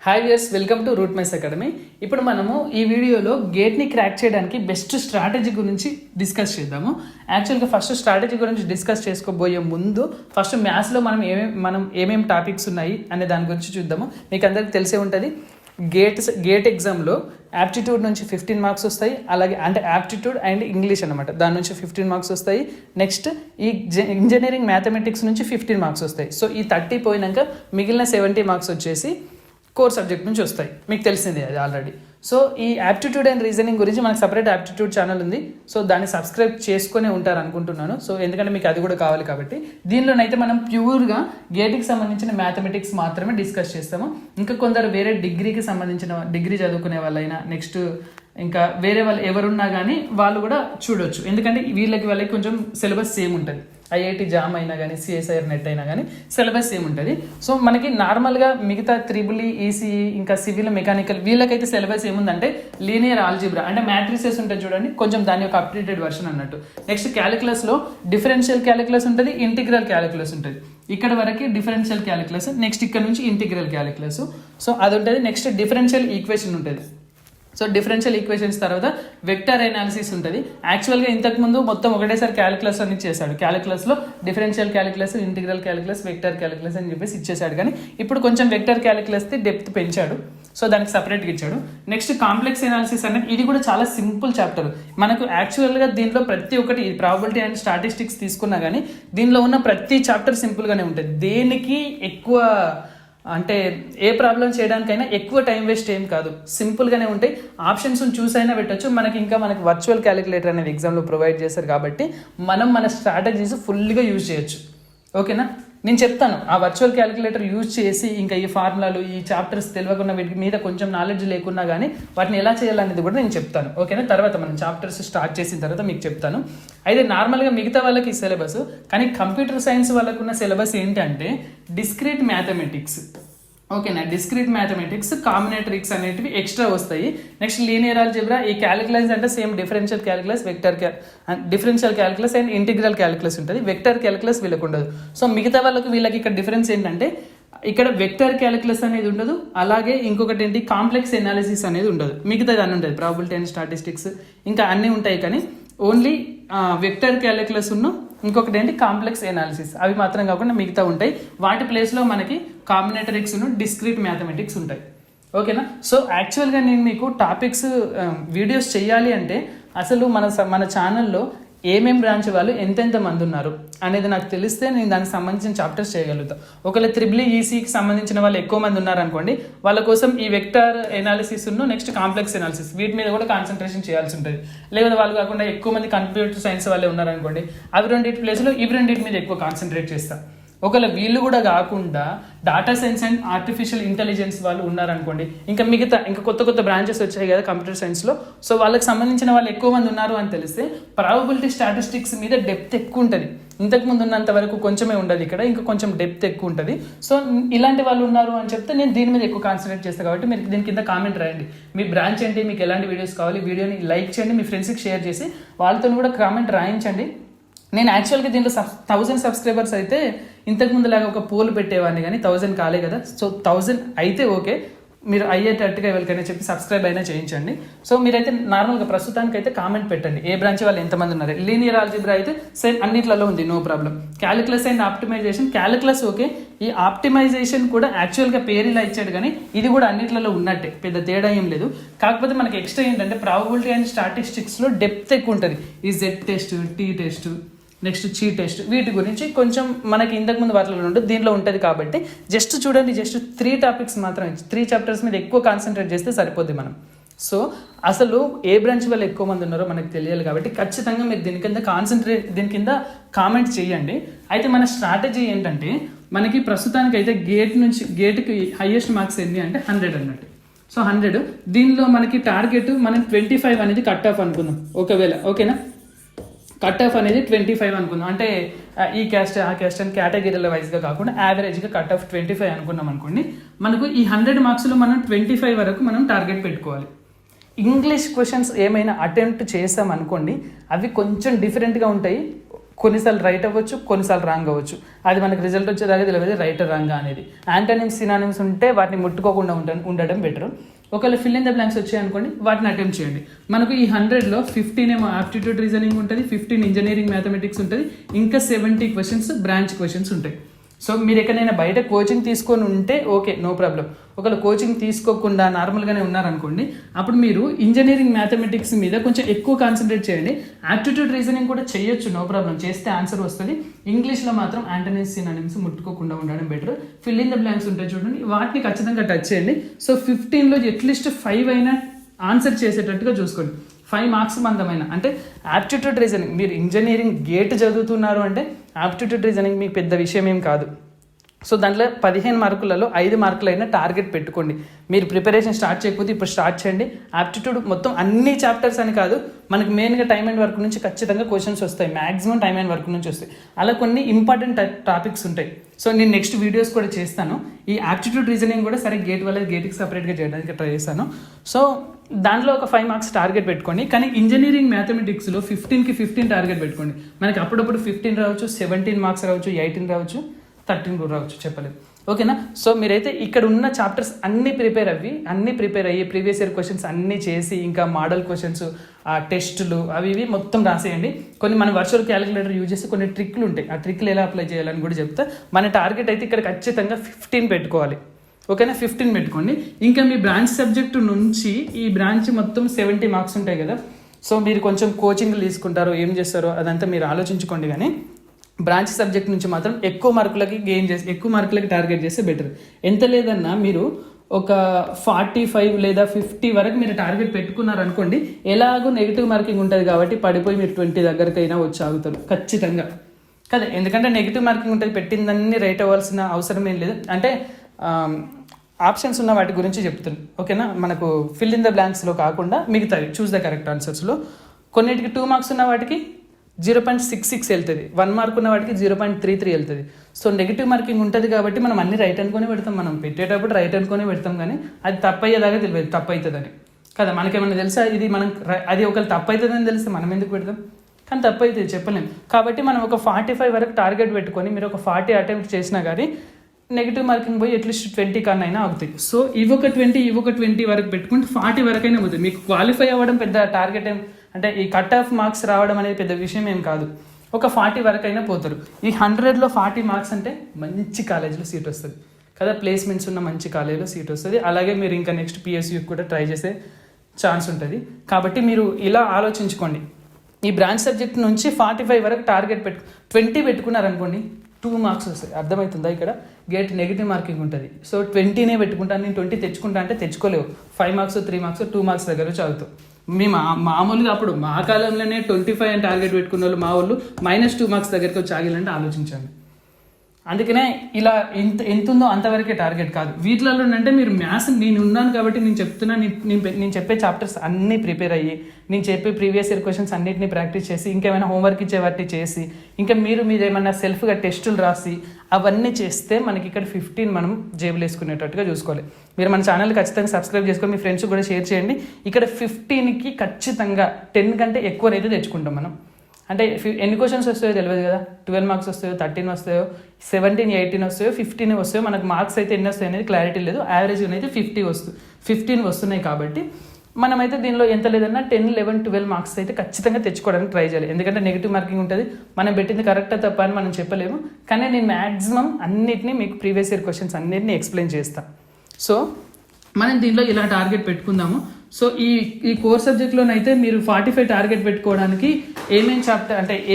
Hi viewers, welcome to root మైస్ academy. ఇప్పుడు మనము ఈ వీడియోలో గేట్ని క్రాక్ చేయడానికి బెస్ట్ స్ట్రాటజీ గురించి డిస్కస్ చేద్దాము. యాక్చువల్గా ఫస్ట్ స్ట్రాటజీ గురించి డిస్కస్ చేసుకోబోయే ముందు ఫస్ట్ మ్యాథ్స్లో మనం ఏమేమి టాపిక్స్ ఉన్నాయి అనే దాని గురించి చూద్దాము. మీకు అందరికీ తెలిసే ఉంటుంది, గేట్ ఎగ్జామ్లో యాప్టిట్యూడ్ నుంచి 15 మార్క్స్ వస్తాయి. అలాగే అంటే యాప్టిట్యూడ్ అండ్ ఇంగ్లీష్ అనమాట, దాని నుంచి 15 మార్క్స్ వస్తాయి. నెక్స్ట్ ఈ ఇంజనీరింగ్ మ్యాథమెటిక్స్ నుంచి 15 మార్క్స్ వస్తాయి. సో ఈ 30 పోయినాక మిగిలిన 70 మార్క్స్ వచ్చేసి కోర్ సబ్జెక్ట్ నుంచి వస్తాయి. మీకు తెలిసిందే అది ఆల్రెడీ. సో ఈ యాప్టిట్యూడ్ అండ్ రీజనింగ్ గురించి మనకు సపరేట్ యాప్టిట్యూడ్ ఛానల్ ఉంది. సో దాన్ని సబ్స్క్రైబ్ చేసుకునే ఉంటారు అనుకుంటున్నాను. సో ఎందుకంటే మీకు అది కూడా కావాలి కాబట్టి. దీనిలోనైతే మనం ప్యూర్గా గేట్కి సంబంధించిన మ్యాథమెటిక్స్ మాత్రమే డిస్కస్ చేస్తాము. ఇంకా కొందరు వేరే డిగ్రీకి సంబంధించిన డిగ్రీ చదువుకునే వాళ్ళైనా, నెక్స్ట్ ఇంకా వేరే వాళ్ళు ఎవరున్నా కానీ వాళ్ళు కూడా చూడొచ్చు. ఎందుకంటే వాళ్ళకి కొంచెం సిలబస్ సేమ్ ఉంటుంది. ఐఐటి జామ్ అయినా కానీ, సిఎస్ఐఆర్ నెట్ అయినా కానీ సిలబస్ సేమ్ ఉంటుంది. సో మనకి నార్మల్గా మిగతా త్రిబుల్ ఈసీఈ ఇంకా సివిల్ మెకానికల్ వీళ్ళకైతే సిలబస్ ఏముందంటే లీనియర్ ఆల్జీబ్రా అంటే మ్యాట్రిసెస్ ఉంటుంది చూడండి, కొంచెం దాని యొక్క అప్డేటెడ్ వర్షన్ అన్నట్టు. నెక్స్ట్ క్యాలిక్యులస్లో డిఫరెన్షియల్ క్యాలిక్యులస్ ఉంటుంది, ఇంటిగ్రల్ క్యాలిక్యులస్ ఉంటుంది. ఇక్కడ వరకు డిఫరెన్షియల్ క్యాలిక్యులస్, నెక్స్ట్ ఇక్కడ నుంచి ఇంటిగ్రల్ క్యాలిక్యులస్. సో అది ఉంటుంది. నెక్స్ట్ డిఫరెన్షియల్ ఈక్వేషన్ ఉంటుంది. సో డిఫరెన్షియల్ ఈక్వేషన్స్ తర్వాత వెక్టర్ అనాలిసిస్ ఉంటుంది. యాక్చువల్గా ఇంతకుముందు మొత్తం ఒకటేసారి క్యాలిక్యులస్ అని ఇచ్చేసాడు. క్యాలిక్యులస్లో differential calculus, integral calculus, vector calculus అని చెప్పేసి ఇచ్చేసాడు. కానీ ఇప్పుడు కొంచెం వెక్టర్ క్యాలిక్యులస్ది డెప్త్ పెంచాడు. సో దానికి సపరేట్గా ఇచ్చాడు. నెక్స్ట్ కాంప్లెక్స్ అనాలిసిస్ అనేది ఇది కూడా చాలా సింపుల్ చాప్టర్. మనకు యాక్చువల్గా దీంట్లో ప్రతి ఒక్కటి ప్రాబబిలిటీ అండ్ స్టాటిస్టిక్స్ తీసుకున్నా కానీ దీనిలో ఉన్న ప్రతి చాప్టర్ సింపుల్గానే ఉంటుంది. దేనికి ఎక్కువ అంటే ఏ ప్రాబ్లం చేయడానికైనా ఎక్కువ టైం వేస్ట్ ఏం కాదు, సింపుల్గానే ఉంటాయి. ఆప్షన్స్ చూసైనా పెట్టచ్చు. మనకి వర్చువల్ క్యాలిక్యులేటర్ అనేది ఎగ్జామ్లో ప్రొవైడ్ చేశారు కాబట్టి మన స్ట్రాటజీస్ ఫుల్గా యూజ్ చేయొచ్చు. ఓకేనా, నేను చెప్తాను. ఆ వర్చువల్ క్యాలిక్యులేటర్ యూజ్ చేసి ఇంకా ఈ ఫార్ములాలు, ఈ చాప్టర్స్ తెలియకుండా వీటి మీద కొంచెం నాలెడ్జ్ లేకున్నా కానీ వాటిని ఎలా చేయాలనేది కూడా నేను చెప్తాను. ఓకేనా, తర్వాత మనం చాప్టర్స్ స్టార్ట్ చేసిన తర్వాత మీకు చెప్తాను. అయితే నార్మల్గా మిగతా వాళ్ళకి సిలబస్, కానీ కంప్యూటర్ సైన్స్ వాళ్ళకు ఉన్న సిలబస్ ఏంటంటే డిస్క్రీట్ మ్యాథమెటిక్స్. ఓకేనా, డిస్క్రీట్ మ్యాథమెటిక్స్, కాంబినేటరిక్స్ అనేటివి ఎక్స్ట్రా వస్తాయి. నెక్స్ట్ లీనియర్ ఆల్జీబ్రా, ఈ క్యాలిక్యులస్ అంటే same differential calculus, differential calculus and integral calculus ఉంటుంది. వెక్టర్ క్యాలిక్యులస్ వీళ్ళకి ఉండదు. సో మిగతా వీళ్ళకి ఇక్కడ డిఫరెన్స్ ఏంటంటే ఇక్కడ వెక్టర్ క్యాలిక్యులస్ అనేది ఉండదు. అలాగే ఇంకొకటి ఏంటి, కాంప్లెక్స్ ఎనాలిసిస్ అనేది ఉండదు. మిగతాది అన్నీ ఉంటుంది, ప్రాబబిలిటీ అండ్ స్టాటిస్టిక్స్ ఇంకా అన్నీ ఉంటాయి. కానీ ఓన్లీ వెక్టర్ క్యాలిక్యులస్ ఇంకొకటి ఏంటి కాంప్లెక్స్ ఎనాలిసిస్, అవి మాత్రం కాకుండా మిగతా ఉంటాయి. వాటి ప్లేస్లో మనకి కాంబినేటరిక్స్, డిస్క్రీట్ మ్యాథమెటిక్స్ ఉంటాయి. ఓకేనా, సో యాక్చువల్గా నేను మీకు టాపిక్స్ వీడియోస్ చేయాలి అంటే అసలు మన ఛానల్లో ఏమేం బ్రాంచ్ వాళ్ళు ఎంతెంత మంది ఉన్నారు అనేది నాకు తెలిస్తే నేను దానికి సంబంధించిన చాప్టర్స్ చేయగలుగుతాను. ఒకవేళ త్రిబుల్ ఈసీకి సంబంధించిన వాళ్ళు ఎక్కువ మంది ఉన్నారనుకోండి, వాళ్ళ కోసం ఈ vector analysis next complex analysis వీటి మీద కూడా కాన్సన్ట్రేషన్ చేయాల్సి ఉంటుంది. లేదా వాళ్ళు కాకుండా ఎక్కువ మంది కంప్యూటర్ సైన్స్ వాళ్ళే ఉన్నారనుకోండి, అవి రెండింటి ప్లేస్లో ఇవి రెండింటి మీద ఎక్కువ కాన్సన్ట్రేట్ చేస్తాను. ఒకవేళ వీళ్ళు కూడా కాకుండా data science and artificial intelligence వాళ్ళు ఉన్నారనుకోండి, ఇంకా కొత్త బ్రాంచెస్ వచ్చాయి కదా కంప్యూటర్ సైన్స్లో. సో వాళ్ళకి సంబంధించిన వాళ్ళు ఎక్కువ మంది ఉన్నారు అని తెలిస్తే ప్రాబబిలిటీ స్టాటిస్టిక్స్ మీద డెప్త్ ఎక్కువ ఉంటుంది. ఇంతకుముందు ఉన్నంత వరకు కొంచెమే ఉండదు, ఇక్కడ ఇంకా కొంచెం డెప్త్ ఎక్కువ ఉంటుంది. సో ఇలాంటి వాళ్ళు ఉన్నారు అని చెప్తే నేను దీని మీద ఎక్కువ కాన్సన్ట్రేట్ చేస్తాను. కాబట్టి మీరు దీని కింద కామెంట్ రాయండి, మీ బ్రాంచ్ ఏంటి, మీకు ఎలాంటి వీడియోస్ కావాలి, వీడియోని లైక్ చేయండి, మీ ఫ్రెండ్స్కి షేర్ చేసి వాళ్ళతో కూడా కామెంట్ రాయించండి. నేను యాక్చువల్గా దీంట్లో 1000 సబ్స్క్రైబర్స్ అయితే ఇంతకుముందు లాగా ఒక పోల్ పెట్టేవాడిని, కానీ 1000 కాలే కదా. సో 1000 అయితే ఓకే, మీరు అయ్యేటట్టుగా ఎవరికైనా చెప్పి సబ్స్క్రైబ్ అయినా చేయించండి. సో మీరైతే నార్మల్గా ప్రస్తుతానికి అయితే కామెంట్ పెట్టండి ఏ బ్రాంచ్ వాళ్ళు ఎంతమంది ఉన్నారు. లీనియర్ ఆల్జీబ్రా అయితే సేమ్ అన్నిట్లలో ఉంది, no problem. Calculus and optimization, calculus okay, ఈ ఆప్టిమైజేషన్ కూడా యాక్చువల్గా పేరు ఇలా ఇచ్చాడు కానీ ఇది కూడా అన్నిట్లలో ఉన్నట్టే, పెద్ద తేడా ఏం లేదు. కాకపోతే మనకి ఎక్స్ట్రా ఏంటంటే ప్రాబబిలిటీ అండ్ స్టాటిస్టిక్స్లో డెప్త్ ఎక్కువ ఉంటుంది. ఈ Z test, T test, next chi test, వీటి గురించి కొంచెం మనకి ఇంతకుముందు వాటిలో ఉంటుంది, దీనిలో ఉంటుంది. కాబట్టి జస్ట్ చూడండి, జస్ట్ 3 టాపిక్స్ మాత్రం 3 చాప్టర్స్ మీద ఎక్కువ కాన్సన్ట్రేట్ చేస్తే సరిపోద్ది మనం. సో అసలు ఏ బ్రాంచ్ వాళ్ళు ఎక్కువ మంది ఉన్నారో మనకు తెలియాలి కాబట్టి ఖచ్చితంగా మీరు దీని కింద కామెంట్ చేయండి. అయితే మన స్ట్రాటజీ ఏంటంటే మనకి ప్రస్తుతానికి అయితే గేట్కి హైయెస్ట్ మార్క్స్ ఎన్ని అంటే 100 అన్నట్టు. సో 100, దీనిలో మనకి టార్గెట్ మనం 25 అనేది కట్ ఆఫ్ అనుకుందాం. ఒకవేళ ఓకేనా, కట్ ఆఫ్ అనేది 25 అనుకుందాం. అంటే ఈ క్యాస్ట్ ఆ క్యాస్ట్ అని కేటగిరీల వైజ్గా కాకుండా యావరేజ్గా కట్ ఆఫ్ 25 అనుకున్నాం అనుకోండి. మనకు ఈ 100 మార్క్స్లో మనం 25 వరకు మనం టార్గెట్ పెట్టుకోవాలి. ఇంగ్లీష్ క్వశ్చన్స్ ఏమైనా అటెంప్ట్ చేసాం అనుకోండి, అవి కొంచెం డిఫరెంట్గా ఉంటాయి. కొన్నిసార్లు రైట్ అవ్వచ్చు, కొన్నిసార్లు రాంగ్ అవ్వచ్చు. అది మనకి రిజల్ట్ వచ్చేదాకా తెలియదు రైట్ రాంగ్ అనేది. యాంటోనిమ్స్ సినానిమ్స్ ఉంటే వాటిని ముట్టుకోకుండా ఉండడం బెటర్. ఒకవేళ ఫిల్ ఇన్ ద బ్లాంక్స్ వచ్చాయి అనుకోండి, వాటిని అటెంప్ట్ చేయండి. మనకు ఈ 100లో 15 ఏమో ఆప్టిట్యూడ్ రీజనింగ్ ఉంటుంది, 15 ఇంజనీరింగ్ మ్యాథమెటిక్స్ ఉంటుంది, ఇంకా 70 క్వశ్చన్స్ బ్రాంచ్ క్వశ్చన్స్ ఉంటాయి. సో మీరు ఎక్కడైనా బయట కోచింగ్ తీసుకొని ఉంటే ఓకే, నో ప్రాబ్లం. ఒకవేళ కోచింగ్ తీసుకోకుండా నార్మల్గానే ఉన్నారనుకోండి, అప్పుడు మీరు ఇంజనీరింగ్ మ్యాథమెటిక్స్ మీద కొంచెం ఎక్కువ కాన్సన్ట్రేట్ చేయండి. యాప్టిట్యూడ్ రీజనింగ్ కూడా చేయొచ్చు, నో ప్రాబ్లం, చేస్తే ఆన్సర్ వస్తుంది. ఇంగ్లీష్లో మాత్రం యాంటోనిమ్స్ సినానిమ్స్ ముట్టుకోకుండా ఉండడం better. Fill in the blanks ఉంటాయి చూడండి, వాటిని ఖచ్చితంగా టచ్ చేయండి. సో 15లో అట్లీస్ట్ 5 అయినా ఆన్సర్ చేసేటట్టుగా చూసుకోండి. 5 మార్క్స్ మందమైన అంటే యాప్టిట్యూడ్ రీజనింగ్. మీరు ఇంజనీరింగ్ గేట్ చదువుతున్నారు అంటే యాప్టిట్యూడ్ రీజనింగ్ మీకు పెద్ద విషయం ఏం కాదు. సో దాంట్లో 15 మార్కులలో 5 మార్కులైనా టార్గెట్ పెట్టుకోండి. మీరు ప్రిపరేషన్ స్టార్ట్ చేయకపోతే ఇప్పుడు స్టార్ట్ చేయండి. యాప్టిట్యూడ్ మొత్తం అన్ని చాప్టర్స్ అని కాదు, మనకి మెయిన్గా టైమ్ అండ్ వర్క్ నుంచి ఖచ్చితంగా క్వశ్చన్స్ వస్తాయి. మ్యాక్సిమం టైమ్ అండ్ వర్క్ నుంచి వస్తాయి. అలా కొన్ని ఇంపార్టెంట్ టాపిక్స్ ఉంటాయి. సో నేను నెక్స్ట్ వీడియోస్ కూడా చేస్తాను. ఈ యాప్టిట్యూడ్ రీజనింగ్ కూడా సరే గేట్ వల్ల గేట్కి సపరేట్గా చేయడానికి ట్రై చేస్తాను. సో దాంట్లో ఒక 5 మార్క్స్ టార్గెట్ పెట్టుకోండి. కానీ ఇంజనీరింగ్ మ్యాథమెటిక్స్లో 15కి 15 టార్గెట్ పెట్టుకోండి. మనకి అప్పుడప్పుడు 15 రావచ్చు, 17 మార్క్స్ రావచ్చు, 18 రావచ్చు, 13 కూడా రావచ్చు, చెప్పలేదు. ఓకేనా? సో మీరైతే ఇక్కడ ఉన్న చాప్టర్స్ అన్నీ ప్రిపేర్ అయ్యి ప్రీవియస్ ఇయర్ క్వశ్చన్స్ అన్నీ చేసి, ఇంకా మోడల్ క్వశ్చన్స్, టెస్టులు అవి ఇవి మొత్తం రాసేయండి. కొన్ని మన వర్చువల్ క్యాలిక్యులేటర్ యూజ్ చేసి కొన్ని ట్రిక్లు ఉంటాయి, ఆ ట్రిక్లు ఎలా అప్లై చేయాలని కూడా చెప్తా. మన టార్గెట్ అయితే ఇక్కడ ఖచ్చితంగా 15 పెట్టుకోవాలి. ఓకేనా? 15 పెట్టుకోండి. ఇంకా మీ బ్రాంచ్ సబ్జెక్టు నుంచి ఈ బ్రాంచ్ మొత్తం 70 మార్క్స్ ఉంటాయి కదా. సో మీరు కొంచెం కోచింగ్లు తీసుకుంటారో ఏం చేస్తారో అదంతా మీరు ఆలోచించుకోండి. కానీ బ్రాంచ్ సబ్జెక్ట్ నుంచి మాత్రం ఎక్కువ మార్కులకి టార్గెట్ చేస్తే బెటర్. ఎంత లేదన్నా మీరు ఒక 45 లేదా 50 వరకు మీరు టార్గెట్ పెట్టుకున్నారు అనుకోండి, ఎలాగో నెగిటివ్ మార్కింగ్ ఉంటుంది కాబట్టి పడిపోయి మీరు 20 దగ్గరకైనా వచ్చి ఆగుతారు ఖచ్చితంగా కదా. ఎందుకంటే నెగిటివ్ మార్కింగ్ ఉంటుంది, పెట్టిందన్నీ రైట్ అవ్వాల్సిన అవసరం ఏం లేదు. అంటే ఆప్షన్స్ ఉన్న వాటి గురించి చెప్తాను. ఓకేనా? మనకు ఫిల్ ఇన్ ద బ్లాంక్స్లో కాకుండా మిగతాది చూస్ ద కరెక్ట్ ఆన్సర్స్లో కొన్నిటికి 2 మార్క్స్ ఉన్న వాటికి 0.66 వెళ్తుంది, 1 మార్క్ ఉన్న వాటికి 0.33 వెళ్తుంది. సో నెగిటివ్ మార్కింగ్ ఉంటుంది కాబట్టి మనం అన్ని రైట్ అనుకొని పెడతాం. మనం పెట్టేటప్పుడు రైట్ అనుకొని పెడతాం, కానీ అది తప్పు అయ్యేదాకా తెలియదు తప్పు అవుతుందని కదా. మనకేమన్నా తెలుసా ఇది మనం అది ఒకవేళ తప్పు అవుతుందని తెలిస్తే మనం ఎందుకు పెడతాం? కానీ తప్పు అవుతుంది, చెప్పలేము. కాబట్టి మనం ఒక 45 వరకు టార్గెట్ పెట్టుకొని మీరు ఒక 40 అటెంప్ట్ చేసినా కానీ నెగిటివ్ మార్కింగ్ పోయి అట్లీస్ట్ 20 కన్నా అయినా అవుతాయి. సో ఇవొక 20 వరకు పెట్టుకుంటే 40 వరకైనా పోతుంది. మీకు క్వాలిఫై అవ్వడం పెద్ద టార్గెట్ ఏం అంటే ఈ కట్ ఆఫ్ మార్క్స్ రావడం అనేది పెద్ద విషయం ఏం కాదు. ఒక 40 వరకైనా పోతారు. ఈ 100లో 40 మార్క్స్ అంటే మంచి కాలేజీలో సీట్ వస్తుంది కదా, ప్లేస్మెంట్స్ ఉన్న మంచి కాలేజీలో సీట్ వస్తుంది. అలాగే మీరు ఇంకా నెక్స్ట్ PSUకి కూడా ట్రై చేసే ఛాన్స్ ఉంటుంది. కాబట్టి మీరు ఇలా ఆలోచించుకోండి. ఈ బ్రాంచ్ సబ్జెక్ట్ నుంచి 45 వరకు టార్గెట్ 20 పెట్టుకున్నారనుకోండి, 2 మార్క్స్ వస్తాయి. అర్థమవుతుందా? ఇక్కడ గేట్ నెగిటివ్ మార్కింగ్ ఉంటుంది. సో 20నే పెట్టుకుంటాను, నేను 20 తెచ్చుకుంటా అంటే తెచ్చుకోలేవు. 5 మార్క్స్ 3 మార్క్స్ 2 మార్క్స్ దగ్గర చదువుతావు. మామూలుగా అప్పుడు మా కాలంలోనే 25 అని టార్గెట్ పెట్టుకున్న వాళ్ళు మా వాళ్ళు -2 మార్క్స్ దగ్గరికి వచ్చి ఆగిలంటే ఆలోచించండి. అందుకనే ఇలా ఎంత ఉందో అంతవరకే టార్గెట్ కాదు. వీటిలో అంటే మీరు మ్యాథ్స్ నేను ఉన్నాను కాబట్టి నేను చెప్తున్నా, నేను చెప్పే చాప్టర్స్ అన్నీ ప్రిపేర్ అయ్యి, నేను చెప్పే ప్రీవియస్ ఇయర్ క్వశ్చన్స్ అన్నింటినీ ప్రాక్టీస్ చేసి, ఇంకేమైనా హోంవర్క్ ఇచ్చే వాటిని చేసి, ఇంకా మీరు ఏమైనా సెల్ఫ్గా టెస్టులు రాసి అవన్నీ చేస్తే మనకి ఇక్కడ 15 మనం జేబులు వేసుకునేటట్టుగా చూసుకోవాలి. మీరు మన ఛానల్ ఖచ్చితంగా సబ్స్క్రైబ్ చేసుకొని మీ ఫ్రెండ్స్ కూడా షేర్ చేయండి. ఇక్కడ 15కి ఖచ్చితంగా 10 కంటే ఎక్కువనైతే తెచ్చుకుంటాం మనం. అంటే ఎన్ని క్వశ్చన్స్ వస్తాయో తెలియదు కదా, 12 మార్క్స్ వస్తాయో, 13 వస్తాయో, 17, 18 వస్తాయో, 15 వస్తాయో, మనకు మార్క్స్ అయితే ఎన్ని వస్తాయి అనేది క్లారిటీ లేదు. యావరేజ్గా అయితే 15 వస్తున్నాయి. కాబట్టి మనమైతే దీనిలో ఎంత లేదన్నా 10, 11, 12 మార్క్స్ అయితే ఖచ్చితంగా తెచ్చుకోవడానికి ట్రై చేయాలి. ఎందుకంటే నెగిటివ్ మార్కింగ్ ఉంటుంది, మనం పెట్టింది కరెక్టా తప్ప అని మనం చెప్పలేము. కానీ నేను మ్యాక్సిమం అన్నిటినీ మీకు ప్రీవియస్ ఇయర్ క్వశ్చన్స్ అన్నిటినీ ఎక్స్ప్లెయిన్ చేస్తాను. సో మనం దీనిలో ఇలా టార్గెట్ పెట్టుకుందాము. సో ఈ కోర్ సబ్జెక్ట్లోనైతే మీరు 45 టార్గెట్ పెట్టుకోవడానికి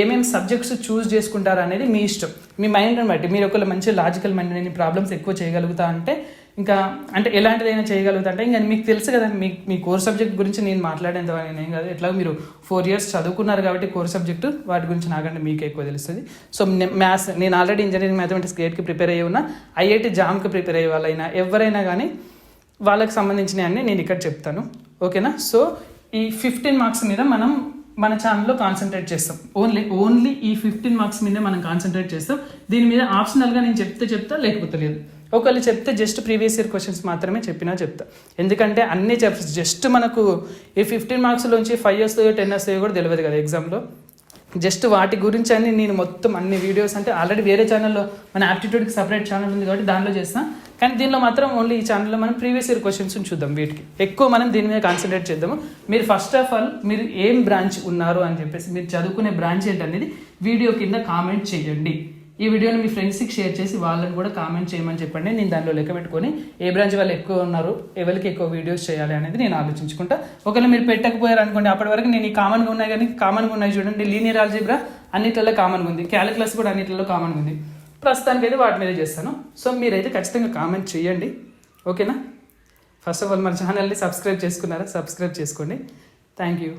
ఏమేమి సబ్జెక్ట్స్ చూస్ చేసుకుంటారు అనేది మీ ఇష్టం, మీ మైండ్ని బట్టి. మీరు ఒకవేళ మంచి లాజికల్ మైండ్, నేను ప్రాబ్లమ్స్ ఎక్కువ చేయగలుగుతా అంటే ఇంకా అంటే ఎలాంటిదైనా చేయగలుగుతా అంటే ఇంకా మీకు తెలుసు కదా, మీ కోర్ సబ్జెక్ట్ గురించి నేను మాట్లాడేంత నేనేం కాదు. ఎట్లా మీరు 4 years చదువుకున్నారు కాబట్టి కోర్ సబ్జెక్టు వాటి గురించి నాకంటే మీకు ఎక్కువ తెలుస్తుంది. సో మ్యాథ్స్ నేను ఆల్రెడీ ఇంజనీరింగ్ మ్యాథమెటిక్స్ గేట్కి ప్రిపేర్ అయ్యి ఉన్నా, IIT జామ్కి ప్రిపేర్ అయ్యే వాళ్ళైనా ఎవరైనా కానీ వాళ్ళకి సంబంధించినవి అన్నీ నేను ఇక్కడ చెప్తాను. ఓకేనా? సో ఈ 15 మార్క్స్ మీద మనం మన ఛానల్లో కాన్సన్ట్రేట్ చేస్తాం. ఓన్లీ ఈ 15 మార్క్స్ మీదే మనం కాన్సన్ట్రేట్ చేస్తాం. దీని మీద ఆప్షనల్గా నేను చెప్తా లేకపోతే లేదు. ఒకవేళ చెప్తే జస్ట్ ప్రీవియస్ ఇయర్ క్వశ్చన్స్ మాత్రమే చెప్తా. ఎందుకంటే అన్నీ జస్ట్ మనకు ఈ 15 మార్క్స్లోంచి 5 వస్తాయో 10 వస్తాయో కూడా తెలియదు కదా ఎగ్జామ్లో. జస్ట్ వాటి గురించి అని నేను మొత్తం అన్ని వీడియోస్ అంటే ఆల్రెడీ వేరే ఛానల్లో మన యాప్టిట్యూడ్కి సపరేట్ ఛానల్ ఉంది కాబట్టి దానిలో చేస్తాం. కానీ దీనిలో మాత్రం ఓన్లీ ఈ ఛానల్లో మనం ప్రీవియస్ ఇయర్ క్వశ్చన్స్ చూద్దాం. వీటికి ఎక్కువ మనం దీని మీద కాన్సన్ట్రేట్ చేద్దాము. మీరు ఫస్ట్ ఆఫ్ ఆల్ మీరు ఏం బ్రాంచ్ ఉన్నారు అని చెప్పేసి మీరు చదువుకునే బ్రాంచ్ ఏంటనేది వీడియో కింద కామెంట్ చేయండి. ఈ వీడియోని మీ ఫ్రెండ్స్కి షేర్ చేసి వాళ్ళని కూడా కామెంట్ చేయమని చెప్పండి. నేను దానిలో లెక్క పెట్టుకొని ఏ బ్రాంచ్ వాళ్ళు ఎక్కువ ఉన్నారు, ఎవరికి ఎక్కువ వీడియోస్ చేయాలి అనేది నేను ఆలోచించుకుంటా. ఒకవేళ మీరు పెట్టకపోయారు అనుకోండి, అప్పటి వరకు నేను ఈ కామన్గా ఉన్నాయి కానీ కామన్గా ఉన్నాయి చూడండి. లీనియర్ ఆల్జీబ్రా అన్నిట్లలో కామన్గా ఉంది, క్యాలిక్యులస్ కూడా అన్నిట్లలో కామన్గా ఉంది. ప్రస్తుతానికి అయితే వాటి మీద చేస్తాను. సో మీరైతే ఖచ్చితంగా కామెంట్ చేయండి, ఓకేనా? ఫస్ట్ ఆఫ్ ఆల్ మన ఛానల్ని సబ్స్క్రైబ్ చేసుకున్నారా? సబ్స్క్రైబ్ చేసుకోండి. Thank you.